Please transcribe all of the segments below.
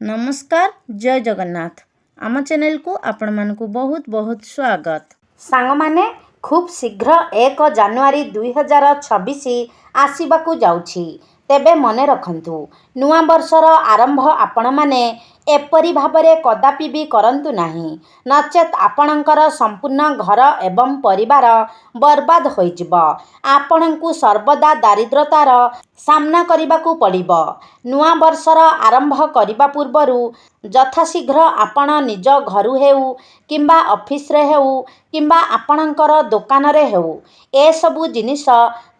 नमस्कार जय जगन्नाथ आम चैनल को आपण मानकु बहुत बहुत स्वागत। सांग माने खूब शीघ्र 1 जानुआरी 2026 आसीबाकू जाउछि। तेबे मने रखंतु नुआ वर्षर आरंभ आपण माने एपरी भाबरे कदापि भी करंतु नाही, नचेत आपणकर संपूर्ण घर एवं परिवार बर्बाद होइजिब। आपणकु सर्वदा दारिद्रतार सामना करिबाकू पड़िबो। नुआ वर्षर आरंभ करिबा पूर्वरु यथाशीघ्र आपण निज घरु हेउ किंबा ऑफिस रे हेउ किंबा आपणकर दुकान रे हेउ ए सबु जिनिस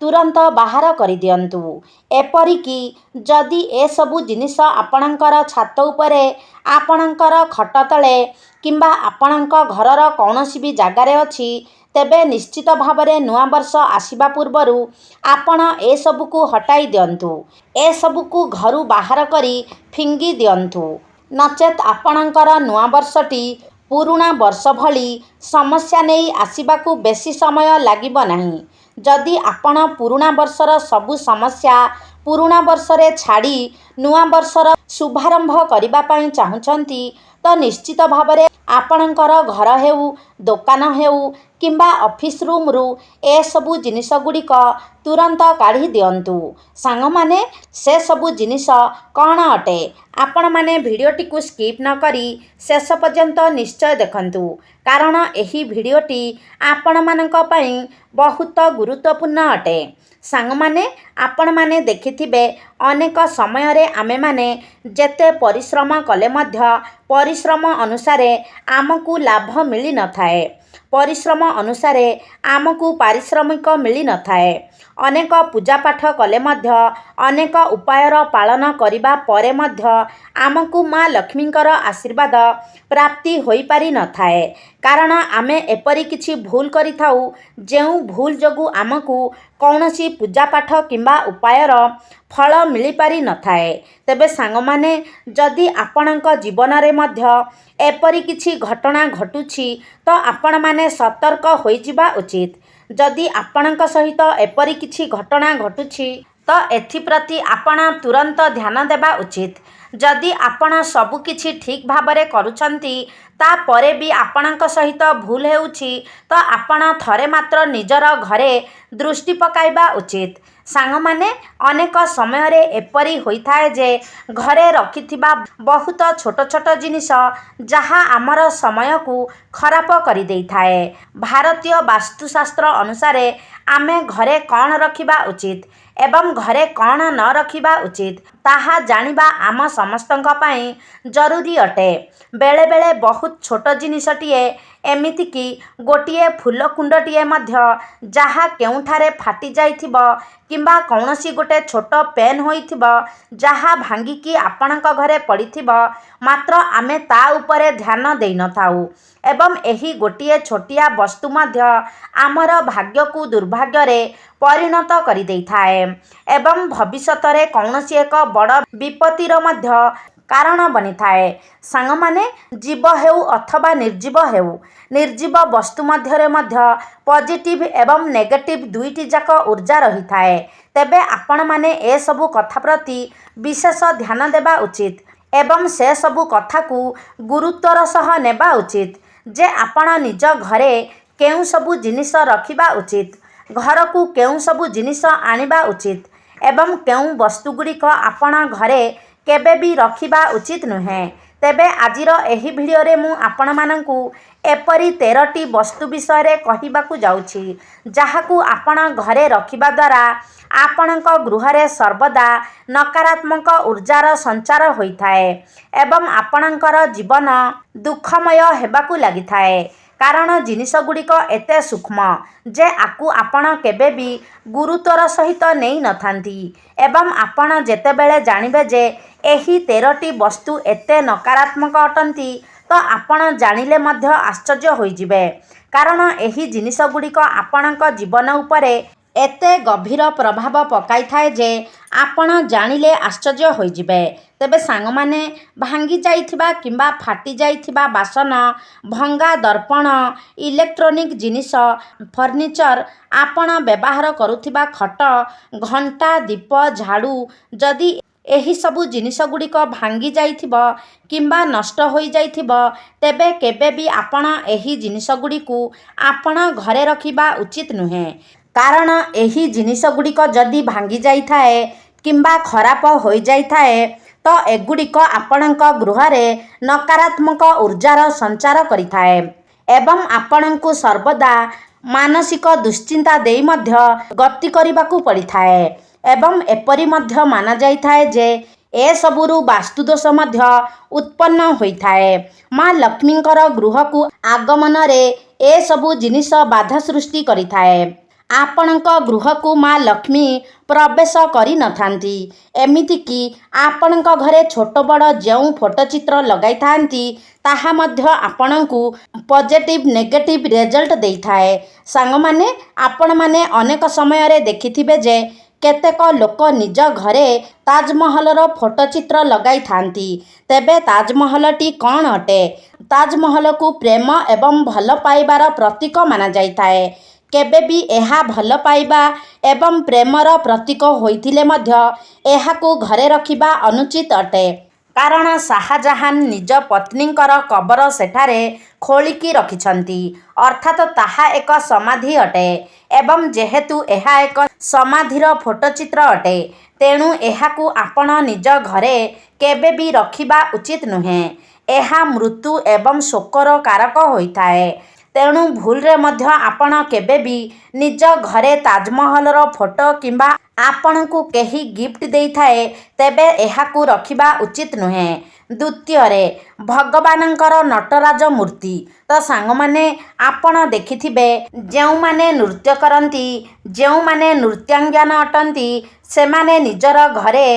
तुरंत बाहर करि दियंतु। एपरिकी जदि ए सबु जिनिस आपणकर छात उपरे आपणकर खट तले किंबा आपणक घरर कौनसी भी जागारे अछि तेबे निश्चित भावरे नुआ वर्ष आसीबा पूर्वरु आपण ए सबुकु हटाई दियंतु। ए सबुकु घरु बाहर करी फिंगी दियंतु, नचेत आपणकर नुआ वर्षटी पुरुणा वर्ष भली समस्या नहीं आसीबाकू बेसी समय लागिब नाही। जदि आपण पुरुणा वर्षर सबु समस्या पुरुणा वर्षरे छाड़ी नुआ वर्षर शुभारंभ करिबा पई चाहुचंती तो निश्चित भावरे आपणकर घर हेउ दुकान हेउ किंबा ऑफिस रूम रु ए सबु जिनिस गुड़िक तुरंत काढ़ी दियंतु। सांग माने से सबु जिनिस कौन अटे आपण माने भिडियोटी को स्किप न करी शेष पर्यंत निश्चय देखंतु, कारण एही भिडियोटी आपण मानक पई बहुत गुरुत्वपूर्ण अटे। सांग माने आपण माने देखिथिबे अनेक समय रे आमे माने जेते परिश्रम कले मध्य परिश्रम अनुसारे आमकू लाभ मिली न थाए, परिश्रम अनुसारे आमकू पारिश्रमिक मिली न थाए। अनेक पूजा पाठ कले मध्य अनेक उपायर पालन करिबा परे मध्य आमकू माँ लक्ष्मींकर आशीर्वाद प्राप्ति होई पारि न थाए, कारण आमे एपरी किछि भूल करि थाउ जेउ भूल जोगु आमकू कौनसी पूजा पाठ किंबा उपायर फल मिली पारि न थाए। तेबे सांग माने जदि आपणक जीवन रे मध्य एपरी किछि घटना घटुछि तो आपण माने सतर्क होई जिबा उचित। जदि आपणक सहित एपरी किछि घटना घटुछि तो एथि प्रति आपण तुरंत ध्यान देबा उचित। जदि आपण सबु किछि ठीक भाबरे करूछंती ता परे भी आपणक सहित भूल हेउछि तो आपण थरे मात्र निजर घरे दृष्टि पकाइबा उचित। सांग माने अनेक समय रे एपरी होई थाए जे घरे रखिथिबा बहुत छोट छोट जिनिस जहा आमर समय को खराब करि देई थाए। भारतीय वास्तुशास्त्र अनुसारे आमे घरे कौन रखिबा उचित एवं घरे कौन न रखिबा उचित ताहा जानिबा आम समस्तंक पई जरूरी अटे। बेले बेले बहुत छोट जिनिसटिए एमिति कि गोटिए फूल कुंडटिए मध्य जहा केउठारे फाटी जाइथिबो किंबा कौनसी गोटे छोट पेन होइथिबो जहा भांगी की आपणक घरे पड़िथिबो मात्र आमे ता उपरे ध्यान देई न थाउ एवं एही गोटिए छोटिया वस्तु मध्य आमर भाग्य को दुर्भाग्य रे परिणत करि देई थाए एवं भविष्यत रे कौनसी एक बड़ विपत्तिर मध्य कारण बनी थाए। सांग माने जीव हेउ अथवा निर्जीव हेउ निर्जीव वस्तु मध्यरे मध्य पॉजिटिव एवं नेगेटिव दुईटी जाक ऊर्जा रही थाए। तेबे आपण माने ए सबु कथा प्रति विशेष ध्यान देबा उचित एवं से सबु कथा को गुरुत्वर सह नेबा उचित जे आपण निज घरे केउ सबु जिनिस रखिबा उचित, घर को केउ सबु जिनिस आनिबा उचित एवं केउ वस्तु गुड़िक आपण घरे केबे भी रखिबा उचित नुहे। तेबे आजिर एही भिडियो रे मु आपण माननकु एपरी 13टी वस्तु विषय रे कहिबाकू जाउछि जहाकू आपण घरे रखिबा द्वारा आपणक गृह रे सर्वदा नकारात्मक ऊर्जार संचार होइथाए एवं आपणकर जीवन दुखमय हेबाकू लागिथाए, कारण जिनिस गुड़िक एते सूक्ष्म जे आकु आपण केबे भी गुरुत्वर सहित नहीं नथांती एवं आपण जेतेबेले जानिबे जे एही 13टी वस्तु एते नकारात्मक अटंती तो आपण जानिले मध्य आश्चर्य होई जिबे, कारण एही जिनिस गुड़िक आपणक जीवन उपरे एते गभीर प्रभाव पकाई थाए जे आपण जानिले आश्चर्य होई जिबे। तेबे सांग माने भांगी जाइथिबा किंबा फाटी जाइथिबा बासन, भंगा दर्पण, इलेक्ट्रोनिक जिनिस, फर्निचर, आपण व्यवहार करुथिबा खट, घंटा, दीप, झाड़ू जदि ଏହି ସବୁ ଜିନିଷ ଗୁଡ଼ିକ ଭାଙ୍ଗି ଯାଇଥିବ କିମ୍ବା ନଷ୍ଟ ହୋଇଯାଇଥିବ, ତେବେ କେବେ ବି ଆପଣ ଏହି ଜିନିଷ ଗୁଡ଼ିକୁ ଆପଣ ଘରେ ରଖିବା ଉଚିତ ନୁହେଁ। କାରଣ ଏହି ଜିନିଷ ଗୁଡ଼ିକ ଯଦି ଭାଙ୍ଗି ଯାଇଥାଏ କିମ୍ବା ଖରାପ ହୋଇଯାଇଥାଏ, ତ ଏଗୁଡ଼ିକ ଆପଣଙ୍କ ଗୃହରେ ନକାରାତ୍ମକ ଉର୍ଜାର ସଞ୍ଚାର କରିଥାଏ ଏବଂ ଆପଣଙ୍କୁ ସର୍ବଦା ମାନସିକ ଦୁଶ୍ଚିନ୍ତା ଦେଇ ମଧ୍ୟ ଗତି କରିବାକୁ ପଡ଼ିଥାଏ। ଏବଂ ଏପରି ମଧ୍ୟ ମାନାଯାଇଥାଏ ଯେ ଏସବୁରୁ ବାସ୍ତୁଦୋଷ ମଧ୍ୟ ଉତ୍ପନ୍ନ ହୋଇଥାଏ। ମା ଲକ୍ଷ୍ମୀଙ୍କର ଗୃହକୁ ଆଗମନରେ ଏସବୁ ଜିନିଷ ବାଧା ସୃଷ୍ଟି କରିଥାଏ। ଆପଣଙ୍କ ଗୃହକୁ ମା ଲକ୍ଷ୍ମୀ ପ୍ରବେଶ କରିନଥାନ୍ତି। ଏମିତିକି ଆପଣଙ୍କ ଘରେ ଛୋଟ ବଡ଼ ଯେଉଁ ଫଟୋଚିତ୍ର ଲଗାଇଥାନ୍ତି, ତାହା ମଧ୍ୟ ଆପଣଙ୍କୁ ପଜିଟିଭ୍ ନେଗେଟିଭ୍ ରେଜଲ୍ଟ ଦେଇଥାଏ। ସାଙ୍ଗମାନେ, ଆପଣମାନେ ଅନେକ ସମୟରେ ଦେଖିଥିବେ ଯେ କେତେକ ଲୋକ ନିଜ ଘରେ ତାଜମହଲର ଫଟୋଚିତ୍ର ଲଗାଇଥାନ୍ତି। ତେବେ ତାଜମହଲଟି କ'ଣ ଅଟେ? ତାଜମହଲକୁ ପ୍ରେମ ଏବଂ ଭଲ ପାଇବାର ପ୍ରତୀକ ମାନାଯାଇଥାଏ। କେବେ ବି ଏହା ଭଲ ପାଇବା ଏବଂ ପ୍ରେମର ପ୍ରତୀକ ହୋଇଥିଲେ ମଧ୍ୟ ଏହାକୁ ଘରେ ରଖିବା ଅନୁଚିତ ଅଟେ। କାରଣ ଶାହାଜାହାନ ନିଜ ପତ୍ନୀଙ୍କର କବର ସେଠାରେ ଖୋଳିକି ରଖିଛନ୍ତି, ଅର୍ଥାତ୍ ତାହା ଏକ ସମାଧି ଅଟେ। ଏବଂ ଯେହେତୁ ଏହା ଏକ ସମାଧିର ଫଟୋଚିତ୍ର ଅଟେ, ତେଣୁ ଏହାକୁ ଆପଣ ନିଜ ଘରେ କେବେ ବି ରଖିବା ଉଚିତ ନୁହେଁ। ଏହା ମୃତ୍ୟୁ ଏବଂ ଶୋକର କାରକ ହୋଇଥାଏ। ତେଣୁ ଭୁଲରେ ମଧ୍ୟ ଆପଣ କେବେ ବି ନିଜ ଘରେ ତାଜମହଲର ଫଟୋ କିମ୍ବା ଆପଣଙ୍କୁ କେହି ଗିଫ୍ଟ ଦେଇଥାଏ, ତେବେ ଏହାକୁ ରଖିବା ଉଚିତ ନୁହେଁ। ଦ୍ୱିତୀୟରେ, ଭଗବାନଙ୍କର ନଟରାଜ ମୂର୍ତ୍ତି। ତ ସାଙ୍ଗମାନେ, ଆପଣ ଦେଖିଥିବେ ଯେଉଁମାନେ ନୃତ୍ୟ କରନ୍ତି, ଯେଉଁମାନେ ନୃତ୍ୟାଙ୍ଗନା ଅଟନ୍ତି, ସେମାନେ ନିଜର ଘରେ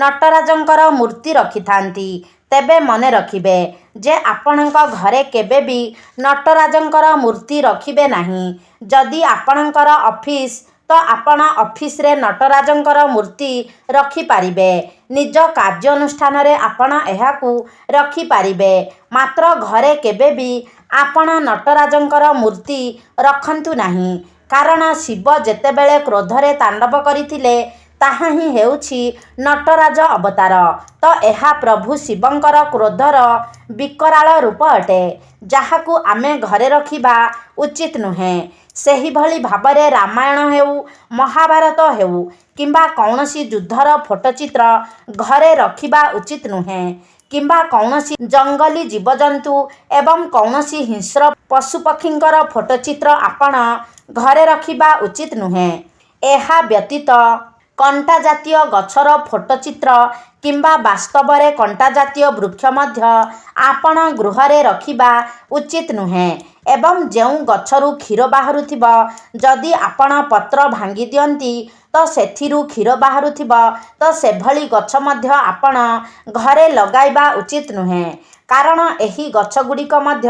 ନଟରାଜଙ୍କର ମୂର୍ତ୍ତି ରଖିଥାନ୍ତି। ତେବେ ମନେ ରଖିବେ ଯେ ଆପଣଙ୍କ ଘରେ କେବେ ବି ନଟରାଜଙ୍କର ମୂର୍ତ୍ତି ରଖିବେ ନାହିଁ। ଯଦି ଆପଣଙ୍କର ଅଫିସ୍, ତ ଆପଣ ଅଫିସରେ ନଟରାଜଙ୍କର ମୂର୍ତ୍ତି ରଖିପାରିବେ। ନିଜ କାର୍ଯ୍ୟାନୁଷ୍ଠାନରେ ଆପଣ ଏହାକୁ ରଖିପାରିବେ। ମାତ୍ର ଘରେ କେବେ ବି ଆପଣ ନଟରାଜଙ୍କର ମୂର୍ତ୍ତି ରଖନ୍ତୁ ନାହିଁ। କାରଣ ଶିବ ଯେତେବେଳେ କ୍ରୋଧରେ ତାଣ୍ଡବ କରିଥିଲେ, ତାହା ହିଁ ହେଉଛି ନଟରାଜ ଅବତାର। ତ ଏହା ପ୍ରଭୁ ଶିବଙ୍କର କ୍ରୋଧର ବିକରାଳ ରୂପ ଅଟେ, ଯାହାକୁ ଆମେ ଘରେ ରଖିବା ଉଚିତ ନୁହେଁ। ସେହିଭଳି ଭାବରେ ରାମାୟଣ ହେଉ, ମହାଭାରତ ହେଉ କିମ୍ବା କୌଣସି ଯୁଦ୍ଧର ଫଟୋଚିତ୍ର ଘରେ ରଖିବା ଉଚିତ ନୁହେଁ। କିମ୍ବା କୌଣସି ଜଙ୍ଗଲୀ ଜୀବଜନ୍ତୁ ଏବଂ କୌଣସି ହିଂସ୍ର ପଶୁପକ୍ଷୀଙ୍କର ଫଟୋଚିତ୍ର ଆପଣ ଘରେ ରଖିବା ଉଚିତ ନୁହେଁ। ଏହା ବ୍ୟତୀତ କଣ୍ଟା ଜାତୀୟ ଗଛର ଫଟୋଚିତ୍ର କିମ୍ବା ବାସ୍ତବରେ କଣ୍ଟା ଜାତୀୟ ବୃକ୍ଷ ମଧ୍ୟ ଆପଣ ଗୃହରେ ରଖିବା ଉଚିତ ନୁହେଁ। ଏବଂ ଯେଉଁ ଗଛରୁ କ୍ଷୀର ବାହାରୁଥିବ, ଯଦି ଆପଣ ପତ୍ର ଭାଙ୍ଗି ଦିଅନ୍ତି ତ ସେଥିରୁ କ୍ଷୀର ବାହାରୁଥିବ, ତ ସେଭଳି ଗଛ ମଧ୍ୟ ଆପଣ ଘରେ ଲଗାଇବା ଉଚିତ ନୁହେଁ। କାରଣ ଏହି ଗଛଗୁଡ଼ିକ ମଧ୍ୟ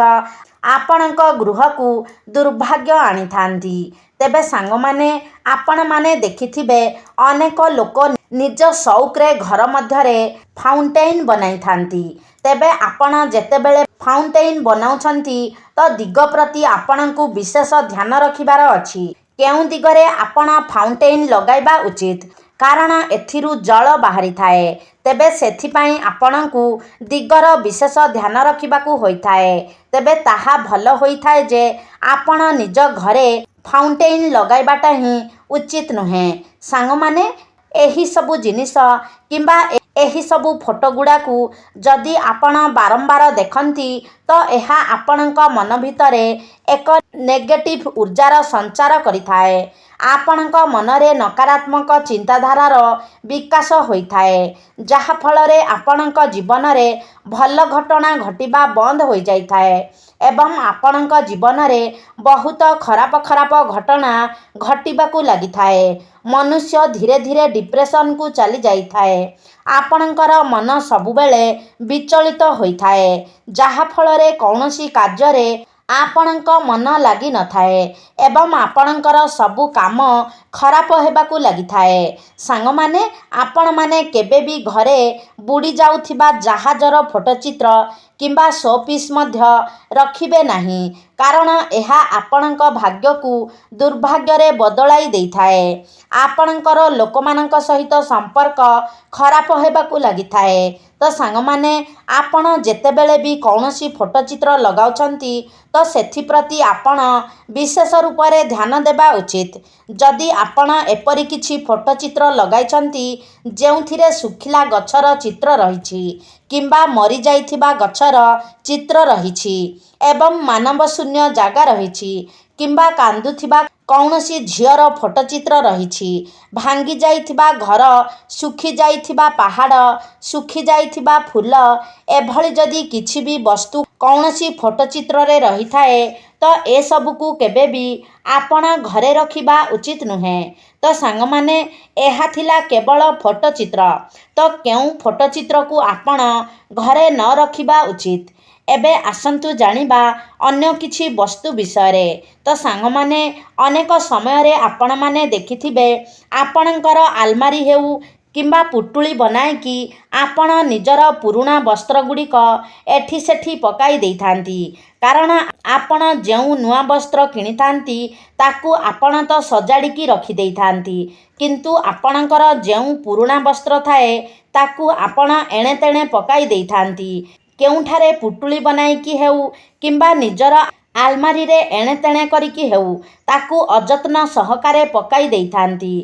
ଆପଣଙ୍କ ଗୃହକୁ ଦୁର୍ଭାଗ୍ୟ ଆଣିଥାନ୍ତି। ତେବେ ସାଙ୍ଗମାନେ, ଆପଣମାନେ ଦେଖିଥିବେ ଅନେକ ଲୋକ ନିଜ ସଉକରେ ଘର ମଧ୍ୟରେ ଫାଉଣ୍ଟେନ୍ ବନାଇଥାନ୍ତି। ତେବେ ଆପଣ ଯେତେବେଳେ ଫାଉଣ୍ଟେନ୍ ବନାଉଛନ୍ତି, ତ ଦିଗ ପ୍ରତି ଆପଣଙ୍କୁ ବିଶେଷ ଧ୍ୟାନ ରଖିବାର ଅଛି। କେଉଁ ଦିଗରେ ଆପଣ ଫାଉଣ୍ଟେନ୍ ଲଗାଇବା ଉଚିତ? କାରଣ ଏଥିରୁ ଜଳ ବାହାରିଥାଏ। ତେବେ ସେଥିପାଇଁ ଆପଣଙ୍କୁ ଦିଗର ବିଶେଷ ଧ୍ୟାନ ରଖିବାକୁ ହୋଇଥାଏ। ତେବେ ତାହା ଭଲ ହୋଇଥାଏ ଯେ ଆପଣ ନିଜ ଘରେ ଫାଉଣ୍ଟେନ୍ ଲଗାଇବାଟା ହିଁ ଉଚିତ ନୁହେଁ। ସାଙ୍ଗମାନେ, ଏହିସବୁ ଜିନିଷ କିମ୍ବା ଏହିସବୁ ଫଟୋ ଗୁଡ଼ାକୁ ଯଦି ଆପଣ ବାରମ୍ବାର ଦେଖନ୍ତି, ତ ଏହା ଆପଣଙ୍କ ମନ ଭିତରେ ଏକ ନେଗେଟିଭ୍ ଉର୍ଜାର ସଞ୍ଚାର କରିଥାଏ। ଆପଣଙ୍କ ମନରେ ନକାରାତ୍ମକ ଚିନ୍ତାଧାରାର ବିକାଶ ହୋଇଥାଏ, ଯାହାଫଳରେ ଆପଣଙ୍କ ଜୀବନରେ ଭଲ ଘଟଣା ଘଟିବା ବନ୍ଦ ହୋଇଯାଇଥାଏ ଏବଂ ଆପଣଙ୍କ ଜୀବନରେ ବହୁତ ଖରାପ ଖରାପ ଘଟଣା ଘଟିବାକୁ ଲାଗିଥାଏ। ମନୁଷ୍ୟ ଧୀରେ ଧୀରେ ଡିପ୍ରେସନକୁ ଚାଲିଯାଇଥାଏ। ଆପଣଙ୍କର ମନ ସବୁବେଳେ ବିଚଳିତ ହୋଇଥାଏ, ଯାହାଫଳରେ କୌଣସି କାର୍ଯ୍ୟରେ ଆପଣଙ୍କ ମନ ଲାଗିନଥାଏ ଏବଂ ଆପଣଙ୍କର ସବୁ କାମ ଖରାପ ହେବାକୁ ଲାଗିଥାଏ। ସାଙ୍ଗମାନେ, ଆପଣମାନେ କେବେ ବି ଘରେ ବୁଡ଼ି ଯାଉଥିବା ଜାହାଜର ଫଟୋଚିତ୍ର କିମ୍ବା ଶୋପିସ୍ ମଧ୍ୟ ରଖିବେ ନାହିଁ, କାରଣ ଏହା ଆପଣଙ୍କ ଭାଗ୍ୟକୁ ଦୁର୍ଭାଗ୍ୟରେ ବଦଳାଇ ଦେଇଥାଏ। ଆପଣଙ୍କର ଲୋକମାନଙ୍କ ସହିତ ସମ୍ପର୍କ ଖରାପ ହେବାକୁ ଲାଗିଥାଏ। ତ ସାଙ୍ଗମାନେ, ଆପଣ ଯେତେବେଳେ ବି କୌଣସି ଫଟୋଚିତ୍ର ଲଗାଉଛନ୍ତି ତ ସେଥିପ୍ରତି ଆପଣ ବିଶେଷ ରୂପରେ ଧ୍ୟାନ ଦେବା ଉଚିତ। ଯଦି ଆପଣ ଏପରି କିଛି ଫଟୋଚିତ୍ର ଲଗାଇଛନ୍ତି ଯେଉଁଥିରେ ଶୁଖିଲା ଗଛର ଚିତ୍ର ରହିଛି କିମ୍ବା ମରିଯାଇଥିବା ଗଛର ଚିତ୍ର ରହିଛି ଏବଂ ମାନବଶୂନ୍ୟ ଜାଗା ରହିଛି କିମ୍ବା କାନ୍ଦୁଥିବା କୌଣସି ଝିଅର ଫଟୋଚିତ୍ର ରହିଛି, ଭାଙ୍ଗି ଯାଇଥିବା ଘର, ଶୁଖିଯାଇଥିବା ପାହାଡ଼, ଶୁଖିଯାଇଥିବା ଫୁଲ, ଏଭଳି ଯଦି କିଛି ବି ବସ୍ତୁ କୌଣସି ଫଟୋଚିତ୍ରରେ ରହିଥାଏ ତ ଏସବୁକୁ କେବେ ବି ଆପଣ ଘରେ ରଖିବା ଉଚିତ ନୁହେଁ। ତ ସାଙ୍ଗମାନେ, ଏହା ଥିଲା କେବଳ ଫଟୋଚିତ୍ର। ତ କେଉଁ ଫଟୋଚିତ୍ରକୁ ଆପଣ ଘରେ ନ ରଖିବା ଉଚିତ? ଏବେ ଆସନ୍ତୁ ଜାଣିବା ଅନ୍ୟ କିଛି ବସ୍ତୁ ବିଷୟରେ। ତ ସାଙ୍ଗମାନେ, ଅନେକ ସମୟରେ ଆପଣମାନେ ଦେଖିଥିବେ ଆପଣଙ୍କର ଆଲମାରୀ ହେଉ କିମ୍ବା ପୁଟୁଳି ବନାଇକି ଆପଣ ନିଜର ପୁରୁଣା ବସ୍ତ୍ରଗୁଡ଼ିକ ଏଠି ସେଠି ପକାଇ ଦେଇଥାନ୍ତି। କାରଣ ଆପଣ ଯେଉଁ ନୂଆ ବସ୍ତ୍ର କିଣିଥାନ୍ତି ତାକୁ ଆପଣ ତ ସଜାଡ଼ିକି ରଖିଦେଇଥାନ୍ତି, କିନ୍ତୁ ଆପଣଙ୍କର ଯେଉଁ ପୁରୁଣା ବସ୍ତ୍ର ଥାଏ ତାକୁ ଆପଣ ଏଣେତେଣେ ପକାଇ ଦେଇଥାନ୍ତି। କେଉଁଠାରେ ପୁଟୁଳି ବନାଇକି ହେଉ କିମ୍ବା ନିଜର ଆଲମାରୀରେ ଏଣେତେଣେ କରିକି ହେଉ ତାକୁ ଅଯତ୍ନ ସହକାରେ ପକାଇ ଦେଇଥାନ୍ତି।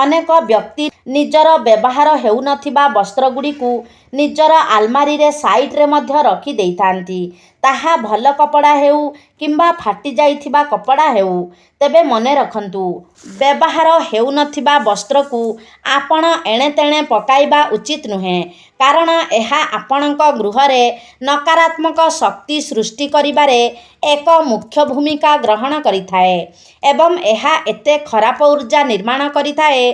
ଅନେକ ବ୍ୟକ୍ତି ନିଜର ବ୍ୟବହାର ହେଉନଥିବା ବସ୍ତ୍ରଗୁଡ଼ିକୁ ନିଜର ଆଲମାରୀରେ ସାଇଡ଼ରେ ମଧ୍ୟ ରଖିଦେଇଥାନ୍ତି। ତାହା ଭଲ କପଡ଼ା ହେଉ କିମ୍ବା ଫାଟିଯାଇଥିବା କପଡ଼ା ହେଉ। ତେବେ ମନେ ରଖନ୍ତୁ, ବ୍ୟବହାର ହେଉନଥିବା ବସ୍ତ୍ରକୁ ଆପଣ ଏଣେତେଣେ ପକାଇବା ଉଚିତ ନୁହେଁ, କାରଣ ଏହା ଆପଣଙ୍କ ଗୃହରେ ନକାରାତ୍ମକ ଶକ୍ତି ସୃଷ୍ଟି କରିବାରେ ଏକ ମୁଖ୍ୟ ଭୂମିକା ଗ୍ରହଣ କରିଥାଏ ଏବଂ ଏହା ଏତେ ଖରାପ ଉର୍ଜା ନିର୍ମାଣ କରିଥାଏ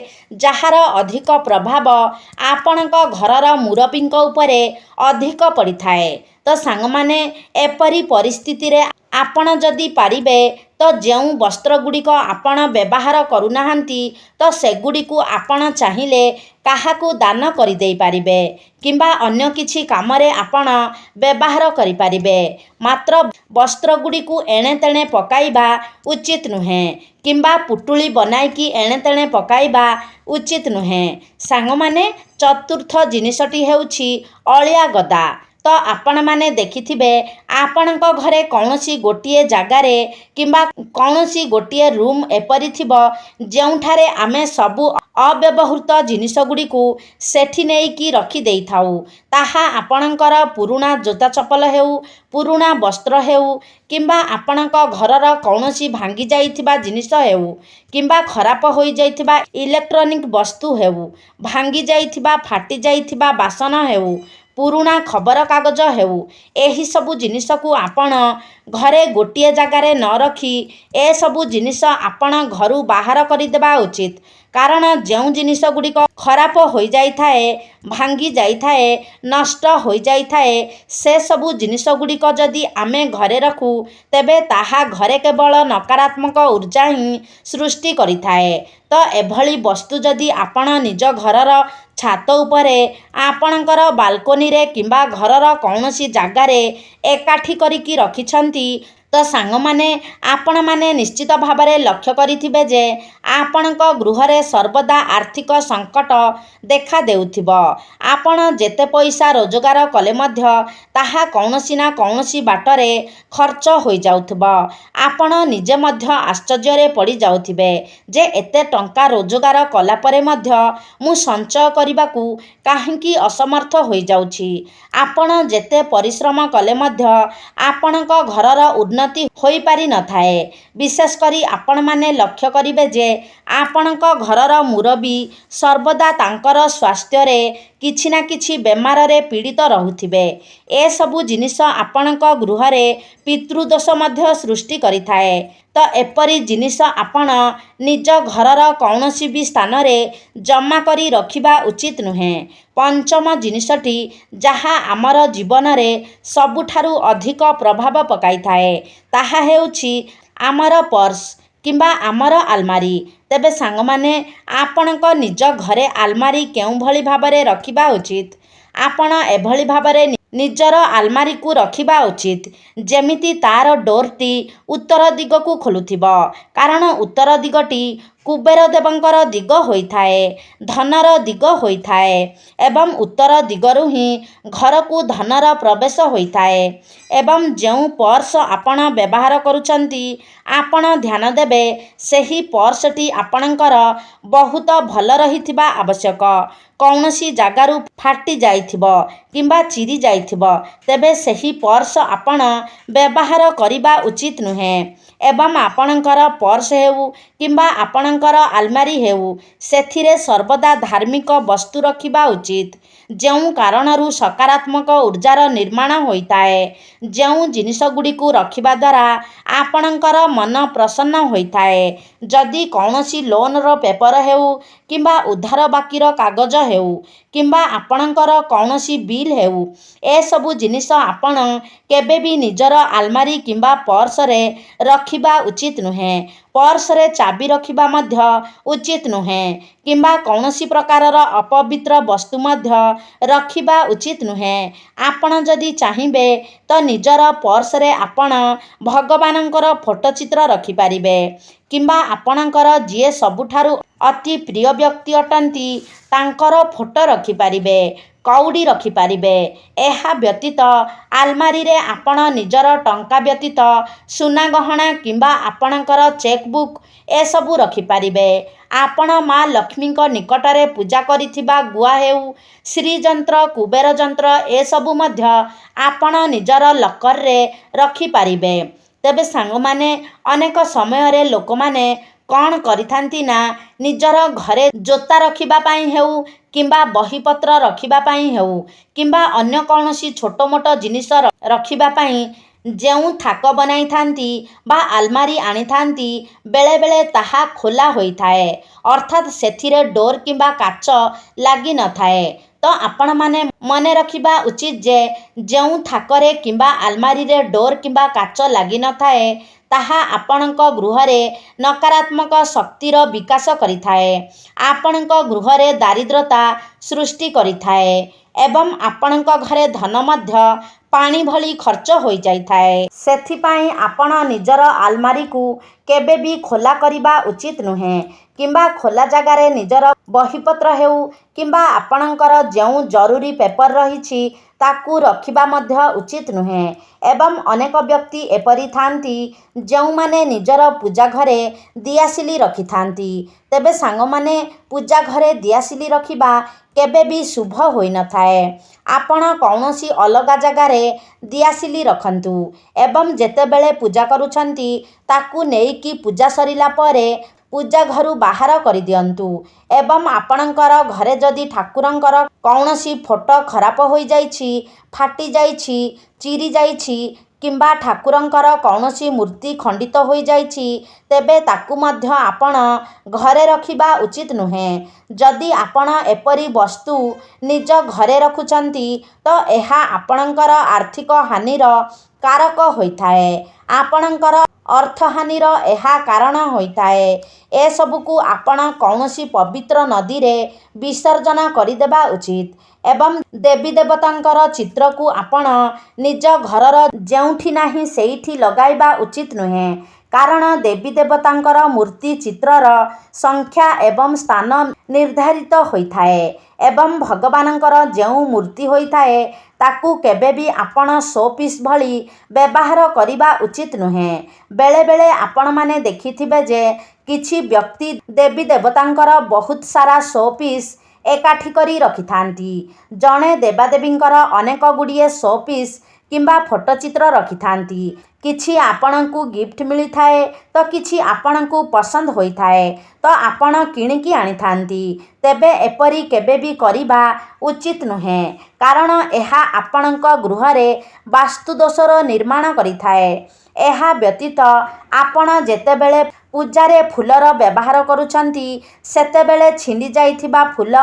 ଯାହାର ଅଧିକ ପ୍ରଭାବ ଆପଣଙ୍କ ଘରର ମୁରବୀଙ୍କ ଉପରେ ଅଧିକ ପଡ଼ିଥାଏ। ତ ସାଙ୍ଗମାନେ, ଏପରି ପରିସ୍ଥିତିରେ ଆପଣ ଯଦି ପାରିବେ ତ ଯେଉଁ ବସ୍ତ୍ରଗୁଡ଼ିକ ଆପଣ ବ୍ୟବହାର କରୁନାହାନ୍ତି ତ ସେଗୁଡ଼ିକୁ ଆପଣ ଚାହିଁଲେ କାହାକୁ ଦାନ କରିଦେଇପାରିବେ କିମ୍ବା ଅନ୍ୟ କିଛି କାମରେ ଆପଣ ବ୍ୟବହାର କରିପାରିବେ। ମାତ୍ର ବସ୍ତ୍ରଗୁଡ଼ିକୁ ଏଣେତେଣେ ପକାଇବା ଉଚିତ ନୁହେଁ କିମ୍ବା ପୁଟୁଳି ବନାଇକି ଏଣେତେଣେ ପକାଇବା ଉଚିତ ନୁହେଁ। ସାଙ୍ଗମାନେ, ଚତୁର୍ଥ ଜିନିଷଟି ହେଉଛି ଅଳିଆ ଗଦା। ତ ଆପଣମାନେ ଦେଖିଥିବେ ଆପଣଙ୍କ ଘରେ କୌଣସି ଗୋଟିଏ ଜାଗାରେ କିମ୍ବା କୌଣସି ଗୋଟିଏ ରୁମ୍ ଏପରି ଥିବ ଯେଉଁଠାରେ ଆମେ ସବୁ ଅବ୍ୟବହୃତ ଜିନିଷଗୁଡ଼ିକୁ ସେଠି ନେଇକି ରଖିଦେଇଥାଉ। ତାହା ଆପଣଙ୍କର ପୁରୁଣା ଜୋତା ଚପଲ ହେଉ, ପୁରୁଣା ବସ୍ତ୍ର ହେଉ କିମ୍ବା ଆପଣଙ୍କ ଘରର କୌଣସି ଭାଙ୍ଗିଯାଇଥିବା ଜିନିଷ ହେଉ କିମ୍ବା ଖରାପ ହୋଇଯାଇଥିବା ଇଲେକ୍ଟ୍ରୋନିକ୍ ବସ୍ତୁ ହେଉ, ଭାଙ୍ଗିଯାଇଥିବା ଫାଟିଯାଇଥିବା ବାସନ ହେଉ, ପୁରୁଣା ଖବରକାଗଜ ହେଉ, ଏହିସବୁ ଜିନିଷକୁ ଆପଣ ଘରେ ଗୋଟିଏ ଜାଗାରେ ନ ରଖି ଏସବୁ ଜିନିଷ ଆପଣ ଘରୁ ବାହାର କରିଦେବା ଉଚିତ। କାରଣ ଯେଉଁ ଜିନିଷଗୁଡ଼ିକ ଖରାପ ହୋଇଯାଇଥାଏ, ଭାଙ୍ଗି ଯାଇଥାଏ, ନଷ୍ଟ ହୋଇଯାଇଥାଏ, ସେସବୁ ଜିନିଷଗୁଡ଼ିକ ଯଦି ଆମେ ଘରେ ରଖୁ ତେବେ ତାହା ଘରେ କେବଳ ନକାରାତ୍ମକ ଉର୍ଜା ହିଁ ସୃଷ୍ଟି କରିଥାଏ। ତ ଏଭଳି ବସ୍ତୁ ଯଦି ଆପଣ ନିଜ ଘରର ଛାତ ଉପରେ, ଆପଣଙ୍କର ବାଲକୋନିରେ କିମ୍ବା ଘରର କୌଣସି ଜାଗାରେ ଏକାଠି କରିକି ରଖିଛନ୍ତି ତ ସାଙ୍ଗମାନେ, ଆପଣମାନେ ନିଶ୍ଚିତ ଭାବରେ ଲକ୍ଷ୍ୟ କରିଥିବେ ଯେ ଆପଣଙ୍କ ଗୃହରେ ସର୍ବଦା ଆର୍ଥିକ ସଙ୍କଟ ଦେଖା ଦେଉଥିବ। ଆପଣ ଯେତେ ପଇସା ରୋଜଗାର କଲେ ମଧ୍ୟ ତାହା କୌଣସି ନା କୌଣସି ବାଟରେ ଖର୍ଚ୍ଚ ହୋଇଯାଉଥିବ। ଆପଣ ନିଜେ ମଧ୍ୟ ଆଶ୍ଚର୍ଯ୍ୟରେ ପଡ଼ିଯାଉଥିବେ ଯେ ଏତେ ଟଙ୍କା ରୋଜଗାର କଲା ପରେ ମଧ୍ୟ ମୁଁ ସଞ୍ଚୟ କରିବାକୁ କାହିଁକି ଅସମର୍ଥ ହୋଇଯାଉଛି। ଆପଣ ଯେତେ ପରିଶ୍ରମ କଲେ ମଧ୍ୟ ଆପଣଙ୍କ ଘରର ଉନ୍ନତି ହୋଇପାରିନଥାଏ। ବିଶେଷ କରି ଆପଣମାନେ ଲକ୍ଷ୍ୟ କରିବେ ଯେ ଆପଣଙ୍କ ଘରର ମୁରବୀ ସର୍ବଦା ତାଙ୍କର ସ୍ୱାସ୍ଥ୍ୟରେ କିଛି ନା କିଛି ବେମାରରେ ପୀଡ଼ିତ ରହୁଥିବେ। ଏସବୁ ଜିନିଷ ଆପଣଙ୍କ ଗୃହରେ ପିତୃଦୋଷ ମଧ୍ୟ ସୃଷ୍ଟି କରିଥାଏ। ତ ଏପରି ଜିନିଷ ଆପଣ ନିଜ ଘରର କୌଣସି ବି ସ୍ଥାନରେ ଜମା କରି ରଖିବା ଉଚିତ ନୁହେଁ। ପଞ୍ଚମ ଜିନିଷଟି ଯାହା ଆମର ଜୀବନରେ ସବୁଠାରୁ ଅଧିକ ପ୍ରଭାବ ପକାଇଥାଏ ତାହା ହେଉଛି ଆମର ପର୍ସ କିମ୍ବା ଆମର ଆଲମାରୀ। ତେବେ ସାଙ୍ଗମାନେ, ଆପଣଙ୍କ ନିଜ ଘରେ ଆଲମାରୀ କେଉଁଭଳି ଭାବରେ ରଖିବା ଉଚିତ? ଆପଣ ଏଭଳି ଭାବରେ ନିଜର ଆଲମାରିକୁ ରଖିବା ଉଚିତ ଯେମିତି ତାର ଡୋରଟି ଉତ୍ତର ଦିଗକୁ ଖୋଲୁଥିବ, କାରଣ ଉତ୍ତର ଦିଗଟି କୁବେର ଦେବଙ୍କର ଦିଗ ହୋଇଥାଏ, ଧନର ଦିଗ ହୋଇଥାଏ ଏବଂ ଉତ୍ତର ଦିଗରୁ ହିଁ ଘରକୁ ଧନର ପ୍ରବେଶ ହୋଇଥାଏ। ଏବଂ ଯେଉଁ ପର୍ସ ଆପଣ ବ୍ୟବହାର କରୁଛନ୍ତି, ଆପଣ ଧ୍ୟାନ ଦେବେ ସେହି ପର୍ସଟି ଆପଣଙ୍କର ବହୁତ ଭଲ ରହିଥିବା ଆବଶ୍ୟକ। କୌଣସି ଜାଗାରୁ ଫାଟି ଯାଇଥିବ କିମ୍ବା ଚିରି ଯାଇଥିବ ତେବେ ସେହି ପର୍ସ ଆପଣ ବ୍ୟବହାର କରିବା ଉଚିତ ନୁହେଁ। ଏବଂ ଆପଣଙ୍କର ପର୍ସ ହେଉ କିମ୍ବା ଆପଣଙ୍କର ଆଲମାରି ହେଉ, ସେଥିରେ ସର୍ବଦା ଧାର୍ମିକ ବସ୍ତୁ ରଖିବା ଉଚିତ। ଯେଉଁ କାରଣରୁ ସକାରାତ୍ମକ ଊର୍ଜାର ନିର୍ମାଣ ହୋଇଥାଏ। ଯେଉଁ ଜିନିଷଗୁଡ଼ିକୁ ରଖିବା ଦ୍ୱାରା ଆପଣଙ୍କର ମନ ପ୍ରସନ୍ନ ହୋଇଥାଏ। ଯଦି କୌଣସି ଲୋନର ପେପର ହେଉ କିମ୍ବା ଉଧାର ବାକିର କାଗଜ ହେଉ କିମ୍ବା ଆପଣଙ୍କର କୌଣସି ବିଲ୍ ହେଉ, ଏସବୁ ଜିନିଷ ଆପଣ କେବେ ବି ନିଜର ଆଲମାରି କିମ୍ବା ପର୍ସରେ ରଖିବା ଉଚିତ ନୁହେଁ। ପର୍ସରେ ଚାବି ରଖିବା ମଧ୍ୟ ଉଚିତ ନୁହେଁ କିମ୍ବା କୌଣସି ପ୍ରକାରର ଅପବିତ୍ର ବସ୍ତୁ ମଧ୍ୟ ରଖିବା ଉଚିତ ନୁହେଁ। ଆପଣ ଯଦି ଚାହିଁବେ ତ ନିଜର ପର୍ସରେ ଆପଣ ଭଗବାନଙ୍କର ଫଟୋ ଚିତ୍ର ରଖିପାରିବେ କିମ୍ବା ଆପଣଙ୍କର ଯିଏ ସବୁଠାରୁ ଅତି ପ୍ରିୟ ବ୍ୟକ୍ତି ଅଟନ୍ତି ତାଙ୍କର ଫଟୋ ରଖିପାରିବେ, କଉଡ଼ି ରଖିପାରିବେ। ଏହା ବ୍ୟତୀତ ଆଲମାରିରେ ଆପଣ ନିଜର ଟଙ୍କା ବ୍ୟତୀତ ସୁନା ଗହଣା କିମ୍ବା ଆପଣଙ୍କର ଚେକ୍ ବୁକ୍ ଏସବୁ ରଖିପାରିବେ। ଆପଣ ମା ଲକ୍ଷ୍ମୀଙ୍କ ନିକଟରେ ପୂଜା କରିଥିବା ଗୁଆ ହେଉ, ଶ୍ରୀଯନ୍ତ୍ର, କୁବେର ଯନ୍ତ୍ର ଏସବୁ ମଧ୍ୟ ଆପଣ ନିଜର ଲକରରେ ରଖିପାରିବେ। ତେବେ ସାଙ୍ଗମାନେ, ଅନେକ ସମୟରେ ଲୋକମାନେ କ'ଣ କରିଥାନ୍ତି ନା ନିଜର ଘରେ ଜୋତା ରଖିବା ପାଇଁ ହେଉ କିମ୍ବା ବହିପତ୍ର ରଖିବା ପାଇଁ ହେଉ କିମ୍ବା ଅନ୍ୟ କୌଣସି ଛୋଟ ମୋଟ ଜିନିଷ ରଖିବା ପାଇଁ ଯେଉଁ ଥାକ ବନାଇଥାନ୍ତି ବା ଆଲମାରି ଆଣିଥାନ୍ତି, ବେଳେବେଳେ ତାହା ଖୋଲା ହୋଇଥାଏ, ଅର୍ଥାତ୍ ସେଥିରେ ଡୋର୍ କିମ୍ବା କାଚ ଲାଗିନଥାଏ। ତ ଆପଣମାନେ ମନେ ରଖିବା ଉଚିତ ଯେ ଯେଉଁ ଥାକରେ କିମ୍ବା ଆଲମାରିରେ ଡୋର୍ କିମ୍ବା କାଚ ଲାଗିନଥାଏ, ତାହା ଆପଣଙ୍କ ଗୃହରେ ନକାରାତ୍ମକ ଶକ୍ତିର ବିକାଶ କରିଥାଏ, ଆପଣଙ୍କ ଗୃହରେ ଦାରିଦ୍ର୍ୟତା ସୃଷ୍ଟି କରିଥାଏ ଏବଂ ଆପଣଙ୍କ ଘରେ ଧନ ମଧ୍ୟ ପାଣି ଭଳି ଖର୍ଚ୍ଚ ହୋଇଯାଇଥାଏ। ସେଥିପାଇଁ ଆପଣ ନିଜର ଆଲମାରିକୁ କେବେ ବି ଖୋଲା କରିବା ଉଚିତ ନୁହେଁ କିମ୍ବା ଖୋଲା ଜାଗାରେ ନିଜର ବହିପତ୍ର ହେଉ କିମ୍ବା ଆପଣଙ୍କର ଯେଉଁ ଜରୁରୀ ପେପର ରହିଛି ତାକୁ ରଖିବା ମଧ୍ୟ ଉଚିତ ନୁହେଁ। ଏବଂ ଅନେକ ବ୍ୟକ୍ତି ଏପରି ଥାନ୍ତି ଯେଉଁମାନେ ନିଜର ପୂଜା ଘରେ ଦିଆସିଲି ରଖିଥାନ୍ତି। ତେବେ ସାଙ୍ଗମାନେ, ପୂଜା ଘରେ ଦିଆସିଲି ରଖିବା କେବେ ବି ଶୁଭ ହୋଇନଥାଏ। ଆପଣ କୌଣସି ଅଲଗା ଜାଗାରେ ଦିଆସିଲି ରଖନ୍ତୁ ଏବଂ ଯେତେବେଳେ ପୂଜା କରୁଛନ୍ତି ତାକୁ ନେଇକି ପୂଜା ସରିଲା ପରେ ପୂଜା ଘରୁ ବାହାର କରିଦିଅନ୍ତୁ। ଏବଂ ଆପଣଙ୍କର ଘରେ ଯଦି ଠାକୁରଙ୍କର କୌଣସି ଫଟୋ ଖରାପ ହୋଇଯାଇଛି, ଫାଟିଯାଇଛି, ଚିରି ଯାଇଛି କିମ୍ବା ଠାକୁରଙ୍କର କୌଣସି ମୂର୍ତ୍ତି ଖଣ୍ଡିତ ହୋଇଯାଇଛି, ତେବେ ତାକୁ ମଧ୍ୟ ଆପଣ ଘରେ ରଖିବା ଉଚିତ ନୁହେଁ। ଯଦି ଆପଣ ଏପରି ବସ୍ତୁ ନିଜ ଘରେ ରଖୁଛନ୍ତି ତ ଏହା ଆପଣଙ୍କର ଆର୍ଥିକ ହାନିର କାରକ ହୋଇଥାଏ, ଆପଣଙ୍କର ଅର୍ଥହାନିର ଏହା କାରଣ ହୋଇଥାଏ। ଏସବୁକୁ ଆପଣ କୌଣସି ପବିତ୍ର ନଦୀରେ ବିସର୍ଜନ କରିଦେବା ଉଚିତ। ଏବଂ ଦେବୀ ଦେବତାଙ୍କର ଚିତ୍ରକୁ ଆପଣ ନିଜ ଘରର ଯେଉଁଠି ନାହିଁ ସେଇଠି ଲଗାଇବା ଉଚିତ ନୁହେଁ, କାରଣ ଦେବୀ ଦେବତାଙ୍କର ମୂର୍ତ୍ତି ଚିତ୍ରର ସଂଖ୍ୟା ଏବଂ ସ୍ଥାନ ନିର୍ଦ୍ଧାରିତ ହୋଇଥାଏ ଏବଂ ଭଗବାନଙ୍କର ଯେଉଁ ମୂର୍ତ୍ତି ହୋଇଥାଏ ତାକୁ କେବେ ବି ଆପଣ ଶୋ-ପିସ୍ ଭଳି ବ୍ୟବହାର କରିବା ଉଚିତ ନୁହେଁ। ବେଳେବେଳେ ଆପଣମାନେ ଦେଖିଥିବେ ଯେ କିଛି ବ୍ୟକ୍ତି ଦେବୀ ଦେବତାଙ୍କର ବହୁତ ସାରା ଶୋ-ପିସ୍ ଏକାଠି କରି ରଖିଥାନ୍ତି। ଜଣେ ଦେବାଦେବୀଙ୍କର ଅନେକ ଗୁଡ଼ିଏ ଶୋ-ପିସ୍ କିମ୍ବା ଫଟୋ ଚିତ୍ର ରଖିଥାନ୍ତି। କିଛି ଆପଣଙ୍କୁ ଗିଫ୍ଟ ମିଳିଥାଏ ତ କିଛି ଆପଣଙ୍କୁ ପସନ୍ଦ ହୋଇଥାଏ ତ ଆପଣ କିଣିକି ଆଣିଥାନ୍ତି। ତେବେ ଏପରି କେବେ ବି କରିବା ଉଚିତ ନୁହେଁ, କାରଣ ଏହା ଆପଣଙ୍କ ଗୃହରେ ବାସ୍ତୁଦୋଷର ନିର୍ମାଣ କରିଥାଏ। ଏହା ବ୍ୟତୀତ ଆପଣ ଯେତେବେଳେ ପୂଜାରେ ଫୁଲର ବ୍ୟବହାର କରୁଛନ୍ତି, ସେତେବେଳେ ଛିଣ୍ଡି ଯାଇଥିବା ଫୁଲ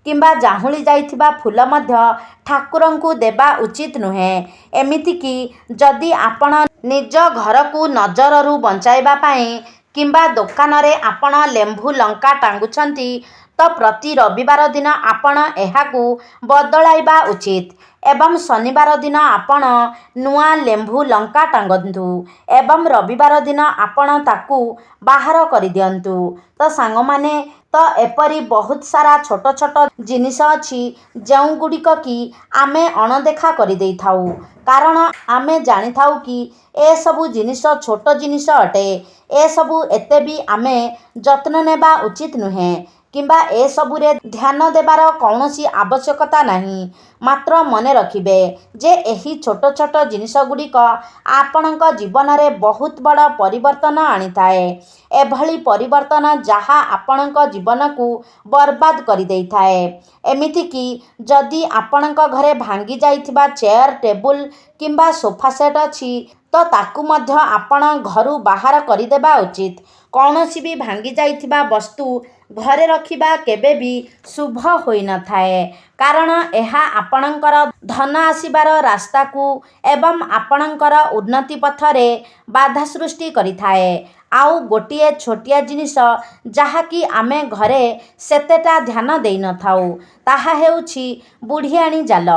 କିମ୍ବା ଝାଉଁଳି ଯାଇଥିବା ଫୁଲ ମଧ୍ୟ ଠାକୁରଙ୍କୁ ଦେବା ଉଚିତ ନୁହେଁ। ଏମିତିକି ଯଦି ଆପଣ ନିଜ ଘରକୁ ନଜରରୁ ବଞ୍ଚାଇବା ପାଇଁ କିମ୍ବା ଦୋକାନରେ ଆପଣ ଲେମ୍ବୁ ଲଙ୍କା ଟାଙ୍ଗୁଛନ୍ତି ତ ତ ପ୍ରତି ରବିବାର ଦିନ ଆପଣ ଏହାକୁ ବଦଳାଇବା ଉଚିତ ଏବଂ ଶନିବାର ଦିନ ଆପଣ ନୂଆ ଲେମ୍ବୁ ଲଙ୍କା ଟାଙ୍ଗନ୍ତୁ ଏବଂ ରବିବାର ଦିନ ଆପଣ ତାକୁ ବାହାର କରିଦିଅନ୍ତୁ। ତ ସାଙ୍ଗମାନେ, ତ ଏପରି ବହୁତ ସାରା ଛୋଟ ଛୋଟ ଜିନିଷ ଅଛି ଯେଉଁଗୁଡ଼ିକ କି ଆମେ ଅଣଦେଖା କରିଦେଇଥାଉ, କାରଣ ଆମେ ଜାଣିଥାଉ କି ଏସବୁ ଜିନିଷ ଛୋଟ ଜିନିଷ ଅଟେ। ଏସବୁ ଏତେ ବି ଆମେ ଯତ୍ନ ନେବା ଉଚିତ ନୁହେଁ କିମ୍ବା ଏସବୁରେ ଧ୍ୟାନ ଦେବାର କୌଣସି ଆବଶ୍ୟକତା ନାହିଁ। ମାତ୍ର ମନେ ରଖିବେ ଯେ ଏହି ଛୋଟ ଛୋଟ ଜିନିଷଗୁଡ଼ିକ ଆପଣଙ୍କ ଜୀବନରେ ବହୁତ ବଡ଼ ପରିବର୍ତ୍ତନ ଆଣିଥାଏ। ଏଭଳି ପରିବର୍ତ୍ତନ ଯାହା ଆପଣଙ୍କ ଜୀବନକୁ ବର୍ବାଦ କରିଦେଇଥାଏ। ଏମିତିକି ଯଦି ଆପଣଙ୍କ ଘରେ ଭାଙ୍ଗି ଯାଇଥିବା ଚେୟାର, ଟେବୁଲ କିମ୍ବା ସୋଫା ସେଟ୍ ଅଛି ତ ତାକୁ ମଧ୍ୟ ଆପଣ ଘରୁ ବାହାର କରିଦେବା ଉଚିତ। କୌଣସି ବି ଭାଙ୍ଗି ଯାଇଥିବା ବସ୍ତୁ ଘରେ ରଖିବା କେବେ ବି ଶୁଭ ହୋଇନଥାଏ, କାରଣ ଏହା ଆପଣଙ୍କର ଧନ ଆସିବାର ରାସ୍ତାକୁ ଏବଂ ଆପଣଙ୍କର ଉନ୍ନତି ପଥରେ ବାଧା ସୃଷ୍ଟି କରିଥାଏ। ଆଉ ଗୋଟିଏ ଛୋଟିଆ ଜିନିଷ ଯାହାକି ଆମେ ଘରେ ସେତେଟା ଧ୍ୟାନ ଦେଇନଥାଉ, ତାହା ହେଉଛି ବୁଢ଼ିଆଣୀ ଜାଲ,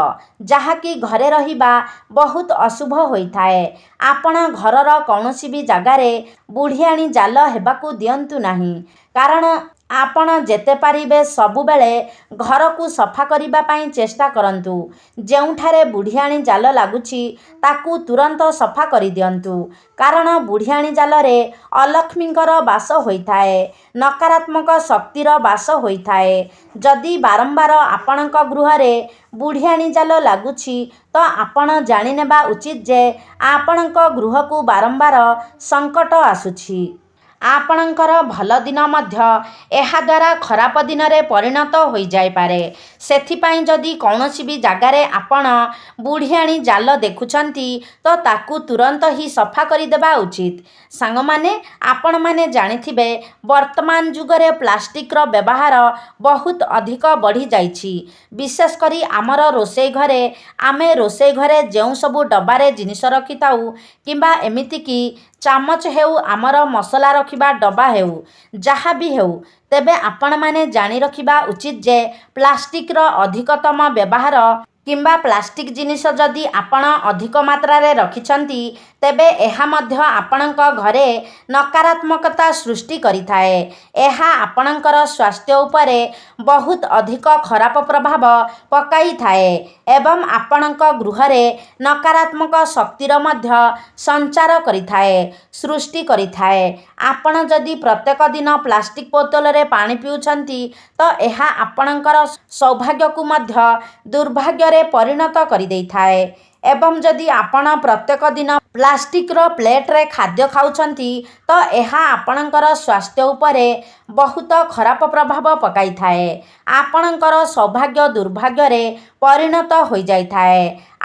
ଯାହାକି ଘରେ ରହିବା ବହୁତ ଅଶୁଭ ହୋଇଥାଏ। ଆପଣ ଘରର କୌଣସି ବି ଜାଗାରେ ବୁଢ଼ିଆଣୀ ଜାଲ ହେବାକୁ ଦିଅନ୍ତୁ ନାହିଁ, କାରଣ ଆପଣ ଯେତେ ପାରିବେ ସବୁବେଳେ ଘରକୁ ସଫା କରିବା ପାଇଁ ଚେଷ୍ଟା କରନ୍ତୁ। ଯେଉଁଠାରେ ବୁଢ଼ିଆଣୀ ଜାଲ ଲାଗୁଛି ତାକୁ ତୁରନ୍ତ ସଫା କରିଦିଅନ୍ତୁ, କାରଣ ବୁଢ଼ିଆଣୀ ଜାଲରେ ଅଲକ୍ଷ୍ମୀଙ୍କର ବାସ ହୋଇଥାଏ, ନକାରାତ୍ମକ ଶକ୍ତିର ବାସ ହୋଇଥାଏ। ଯଦି ବାରମ୍ବାର ଆପଣଙ୍କ ଗୃହରେ ବୁଢ଼ିଆଣୀ ଜାଲ ଲାଗୁଛି ତ ଆପଣ ଜାଣିନେବା ଉଚିତ ଯେ ଆପଣଙ୍କ ଗୃହକୁ ବାରମ୍ବାର ସଙ୍କଟ ଆସୁଛି। ଆପଣଙ୍କର ଭଲ ଦିନ ମଧ୍ୟ ଏହାଦ୍ୱାରା ଖରାପ ଦିନରେ ପରିଣତ ହୋଇଯାଇପାରେ। ସେଥିପାଇଁ ଯଦି କୌଣସି ବି ଜାଗାରେ ଆପଣ ବୁଢ଼ିଆଣୀ ଜାଲ ଦେଖୁଛନ୍ତି ତ ତାକୁ ତୁରନ୍ତ ହିଁ ସଫା କରିଦେବା ଉଚିତ। ସାଙ୍ଗମାନେ, ଆପଣମାନେ ଜାଣିଥିବେ ବର୍ତ୍ତମାନ ଯୁଗରେ ପ୍ଲାଷ୍ଟିକର ବ୍ୟବହାର ବହୁତ ଅଧିକ ବଢ଼ିଯାଇଛି। ବିଶେଷ କରି ଆମର ରୋଷେଇ ଘରେ, ଆମେ ରୋଷେଇ ଘରେ ଯେଉଁ ସବୁ ଡବାରେ ଜିନିଷ ରଖିଥାଉ କିମ୍ବା ଏମିତିକି ଚାମଚ ହେଉ, ଆମର ମସଲା ରଖିବା ଡବା ହେଉ, ଯାହା ବି ହେଉ, ତେବେ ଆପଣମାନେ ଜାଣି ରଖିବା ଉଚିତ ଯେ ପ୍ଲାଷ୍ଟିକର ଅଧିକତମ ବ୍ୟବହାର କିମ୍ବା ପ୍ଲାଷ୍ଟିକ ଜିନିଷ ଯଦି ଆପଣ ଅଧିକ ମାତ୍ରାରେ ରଖିଛନ୍ତି ତେବେ ଏହା ମଧ୍ୟ ଆପଣଙ୍କ ଘରେ ନକାରାତ୍ମକତା ସୃଷ୍ଟି କରିଥାଏ। ଏହା ଆପଣଙ୍କର ସ୍ୱାସ୍ଥ୍ୟ ଉପରେ ବହୁତ ଅଧିକ ଖରାପ ପ୍ରଭାବ ପକାଇଥାଏ ଏବଂ ଆପଣଙ୍କ ଗୃହରେ ନକାରାତ୍ମକ ଶକ୍ତିର ମଧ୍ୟ ସଞ୍ଚାର କରିଥାଏ, ସୃଷ୍ଟି କରିଥାଏ। ଆପଣ ଯଦି ପ୍ରତ୍ୟେକ ଦିନ ପ୍ଲାଷ୍ଟିକ ବୋତଲରେ ପାଣି ପିଉଛନ୍ତି ତ ଏହା ଆପଣଙ୍କର ସୌଭାଗ୍ୟକୁ ମଧ୍ୟ ଦୁର୍ଭାଗ୍ୟରେ ପରିଣତ କରିଦେଇଥାଏ ଏବଂ ଯଦି ଆପଣ ପ୍ରତ୍ୟେକ ଦିନ ପ୍ଲାଷ୍ଟିକର ପ୍ଲେଟରେ ଖାଦ୍ୟ ଖାଉଛନ୍ତି ତ ଏହା ଆପଣଙ୍କର ସ୍ୱାସ୍ଥ୍ୟ ଉପରେ ବହୁତ ଖରାପ ପ୍ରଭାବ ପକାଇଥାଏ। ଆପଣଙ୍କର ସୌଭାଗ୍ୟ ଦୁର୍ଭାଗ୍ୟରେ ପରିଣତ ହୋଇଯାଇଥାଏ।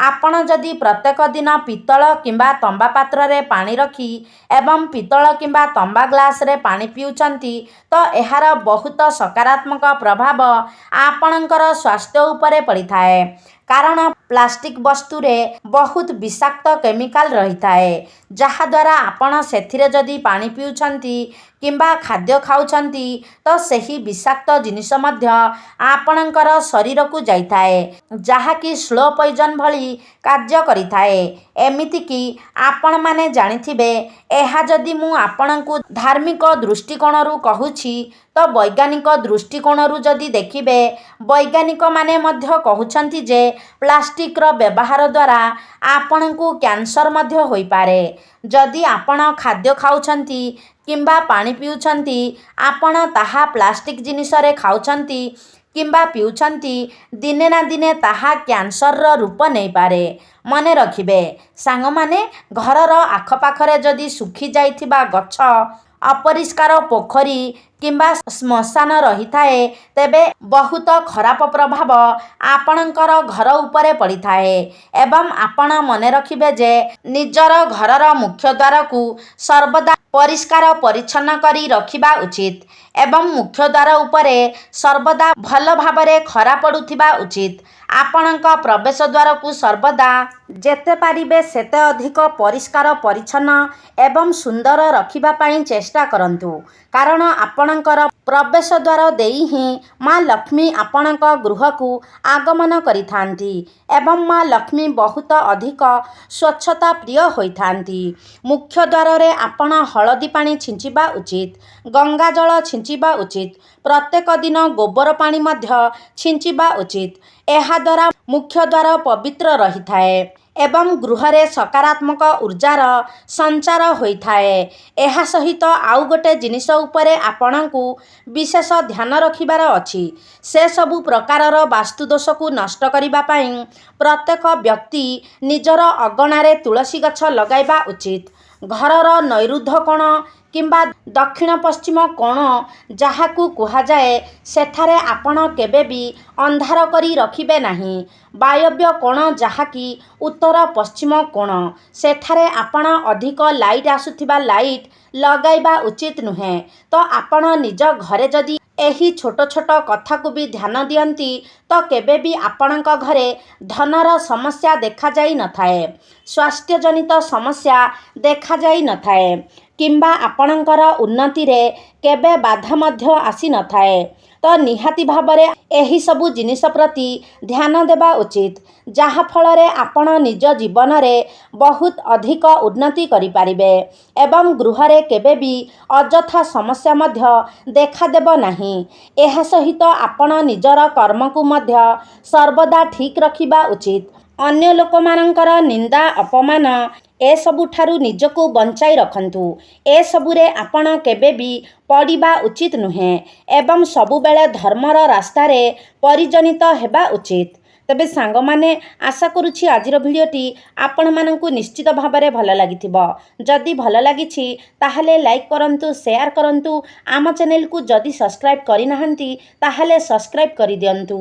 ଆପଣ ଯଦି ପ୍ରତ୍ୟେକ ଦିନ ପିତ୍ତଳ କିମ୍ବା ତମ୍ବା ପାତ୍ରରେ ପାଣି ରଖି ଏବଂ ପିତ୍ତଳ କିମ୍ବା ତମ୍ବା ଗ୍ଲାସରେ ପାଣି ପିଉଛନ୍ତି ତ ଏହାର ବହୁତ ସକାରାତ୍ମକ ପ୍ରଭାବ ଆପଣଙ୍କର ସ୍ୱାସ୍ଥ୍ୟ ଉପରେ ପଡ଼ିଥାଏ, କାରଣ ପ୍ଲାଷ୍ଟିକ ବସ୍ତୁରେ ବହୁତ ବିଷାକ୍ତ କେମିକାଲ ରହିଥାଏ, ଯାହାଦ୍ୱାରା ଆପଣ ସେଥିରେ ଯଦି ପାଣି ପିଉଛନ୍ତି କିମ୍ବା ଖାଦ୍ୟ ଖାଉଛନ୍ତି ତ ସେହି ବିଷାକ୍ତ ଜିନିଷ ମଧ୍ୟ ଆପଣଙ୍କର ଶରୀରକୁ ଯାଇଥାଏ, ଯାହାକି ସ୍ଲୋ ପଏଜନ୍ ଭଳି କାର୍ଯ୍ୟ କରିଥାଏ। ଏମିତିକି ଆପଣମାନେ ଜାଣିଥିବେ, ଏହା ଯଦି ମୁଁ ଆପଣଙ୍କୁ ଧାର୍ମିକ ଦୃଷ୍ଟିକୋଣରୁ କହୁଛି ତ ବୈଜ୍ଞାନିକ ଦୃଷ୍ଟିକୋଣରୁ ଯଦି ଦେଖିବେ, ବୈଜ୍ଞାନିକମାନେ ମଧ୍ୟ କହୁଛନ୍ତି ଯେ ପ୍ଲାଷ୍ଟିକର ବ୍ୟବହାର ଦ୍ୱାରା ଆପଣଙ୍କୁ କ୍ୟାନ୍ସର ମଧ୍ୟ ହୋଇପାରେ। ଯଦି ଆପଣ ଖାଦ୍ୟ ଖାଉଛନ୍ତି କିମ୍ବା ପାଣି ପିଉଛନ୍ତି, ଆପଣ ତାହା ପ୍ଲାଷ୍ଟିକ ଜିନିଷରେ ଖାଉଛନ୍ତି କିମ୍ବା ପିଉଛନ୍ତି, ଦିନେ ନା ଦିନେ ତାହା କ୍ୟାନ୍ସରର ରୂପ ନେଇପାରେ। ମନେ ରଖିବେ ସାଙ୍ଗମାନେ, ଘରର ଆଖପାଖରେ ଯଦି ଶୁଖିଯାଇଥିବା ଗଛ, ଅପରିଷ୍କାର ପୋଖରୀ କିମ୍ବା ଶ୍ମଶାନ ରହିଥାଏ ତେବେ ବହୁତ ଖରାପ ପ୍ରଭାବ ଆପଣଙ୍କର ଘର ଉପରେ ପଡ଼ିଥାଏ ଏବଂ ଆପଣ ମନେ ରଖିବେ ଯେ ନିଜର ଘରର ମୁଖ୍ୟ ଦ୍ୱାରକୁ ସର୍ବଦା ପରିଷ୍କାର ପରିଚ୍ଛନ୍ନ କରି ରଖିବା ଉଚିତ ଏବଂ ମୁଖ୍ୟ ଦ୍ୱାର ଉପରେ ସର୍ବଦା ଭଲ ଭାବରେ ଖରା ପଡ଼ୁଥିବା ଉଚିତ। ଆପଣଙ୍କ ପ୍ରବେଶ ଦ୍ୱାରକୁ ସର୍ବଦା ଯେତେ ପାରିବେ ସେତେ ଅଧିକ ପରିଷ୍କାର ପରିଚ୍ଛନ୍ନ ଏବଂ ସୁନ୍ଦର ରଖିବା ପାଇଁ ଚେଷ୍ଟା କରନ୍ତୁ, କାରଣ ଆପଣଙ୍କର ପ୍ରବେଶ ଦ୍ୱାର ଦେଇ ହିଁ ମା ଲକ୍ଷ୍ମୀ ଆପଣଙ୍କ ଗୃହକୁ ଆଗମନ କରିଥାନ୍ତି ଏବଂ ମା ଲକ୍ଷ୍ମୀ ବହୁତ ଅଧିକ ସ୍ୱଚ୍ଛତା ପ୍ରିୟ ହୋଇଥାନ୍ତି। ମୁଖ୍ୟ ଦ୍ୱାରରେ ଆପଣ ହଳଦୀ ପାଣି ଛିଞ୍ଚିବା ଉଚିତ, ଗଙ୍ଗାଜଳ ଛିଞ୍ଚିବା ଉଚିତ, ପ୍ରତ୍ୟେକ ଦିନ ଗୋବର ପାଣି ମଧ୍ୟ ଛିଞ୍ଚିବା ଉଚିତ। ଏହାଦ୍ୱାରା ମୁଖ୍ୟ ଦ୍ୱାର ପବିତ୍ର ରହିଥାଏ ଏବଂ ଗୃହରେ ସକାରାତ୍ମକ ଉର୍ଜାର ସଞ୍ଚାର ହୋଇଥାଏ। ଏହା ସହିତ ଆଉ ଗୋଟେ ଜିନିଷ ଉପରେ ଆପଣଙ୍କୁ ବିଶେଷ ଧ୍ୟାନ ରଖିବାର ଅଛି। ସେସବୁ ପ୍ରକାରର ବାସ୍ତୁଦୋଷକୁ ନଷ୍ଟ କରିବା ପାଇଁ ପ୍ରତ୍ୟେକ ବ୍ୟକ୍ତି ନିଜର ଅଗଣାରେ ତୁଳସୀ ଗଛ ଲଗାଇବା ଉଚିତ। ଘରର ନୈରୁଧ୍ୟ କୋଣ କିମ୍ବା ଦକ୍ଷିଣ ପଶ୍ଚିମ କୋଣ ଯାହାକୁ କୁହାଯାଏ, ସେଠାରେ ଆପଣ କେବେ ବି ଅନ୍ଧାର କରି ରଖିବେ ନାହିଁ। ବାୟବ୍ୟ କୋଣ ଯାହାକି ଉତ୍ତର ପଶ୍ଚିମ କୋଣ, ସେଠାରେ ଆପଣ ଅଧିକ ଲାଇଟ୍ ଆସୁଥିବା ଲାଇଟ୍ ଲଗାଇବା ଉଚିତ ନୁହେଁ। ତ ଆପଣ ନିଜ ଘରେ ଯଦି ଏହି ଛୋଟ ଛୋଟ କଥାକୁ ବି ଧ୍ୟାନ ଦିଅନ୍ତି ତ କେବେ ବି ଆପଣଙ୍କ ଘରେ ଧନର ସମସ୍ୟା ଦେଖାଯାଇ ନଥାଏ, ସ୍ୱାସ୍ଥ୍ୟଜନିତ ସମସ୍ୟା ଦେଖାଯାଇ ନଥାଏ କିମ୍ବା ଆପଣଙ୍କର ଉନ୍ନତିରେ କେବେ ବାଧା ମଧ୍ୟ ଆସିନଥାଏ। ତ ନିହାତି ଭାବରେ ଏହିସବୁ ଜିନିଷ ପ୍ରତି ଧ୍ୟାନ ଦେବା ଉଚିତ, ଯାହାଫଳରେ ଆପଣ ନିଜ ଜୀବନରେ ବହୁତ ଅଧିକ ଉନ୍ନତି କରିପାରିବେ ଏବଂ ଗୃହରେ କେବେ ବି ଅଯଥା ସମସ୍ୟା ମଧ୍ୟ ଦେଖାଦେବ ନାହିଁ। ଏହା ସହିତ ଆପଣ ନିଜର କର୍ମକୁ ମଧ୍ୟ ସର୍ବଦା ଠିକ୍ ରଖିବା ଉଚିତ। ଅନ୍ୟ ଲୋକମାନଙ୍କର ନିନ୍ଦା ଅପମାନ ଏସବୁଠାରୁ ନିଜକୁ ବଞ୍ଚାଇ ରଖନ୍ତୁ। ଏସବୁରେ ଆପଣ କେବେ ବି ପଡ଼ିବା ଉଚିତ ନୁହେଁ ଏବଂ ସବୁବେଳେ ଧର୍ମର ରାସ୍ତାରେ ପରିଚାଳିତ ହେବା ଉଚିତ। ତେବେ ସାଙ୍ଗମାନେ, ଆଶା କରୁଛି ଆଜିର ଭିଡ଼ିଓଟି ଆପଣମାନଙ୍କୁ ନିଶ୍ଚିତ ଭାବରେ ଭଲ ଲାଗିଥିବ। ଯଦି ଭଲ ଲାଗିଛି ତାହେଲେ ଲାଇକ୍ କରନ୍ତୁ, ସେୟାର କରନ୍ତୁ। ଆମ ଚ୍ୟାନେଲକୁ ଯଦି ସବସ୍କ୍ରାଇବ୍ କରିନାହାନ୍ତି ତାହେଲେ ସବସ୍କ୍ରାଇବ୍ କରିଦିଅନ୍ତୁ।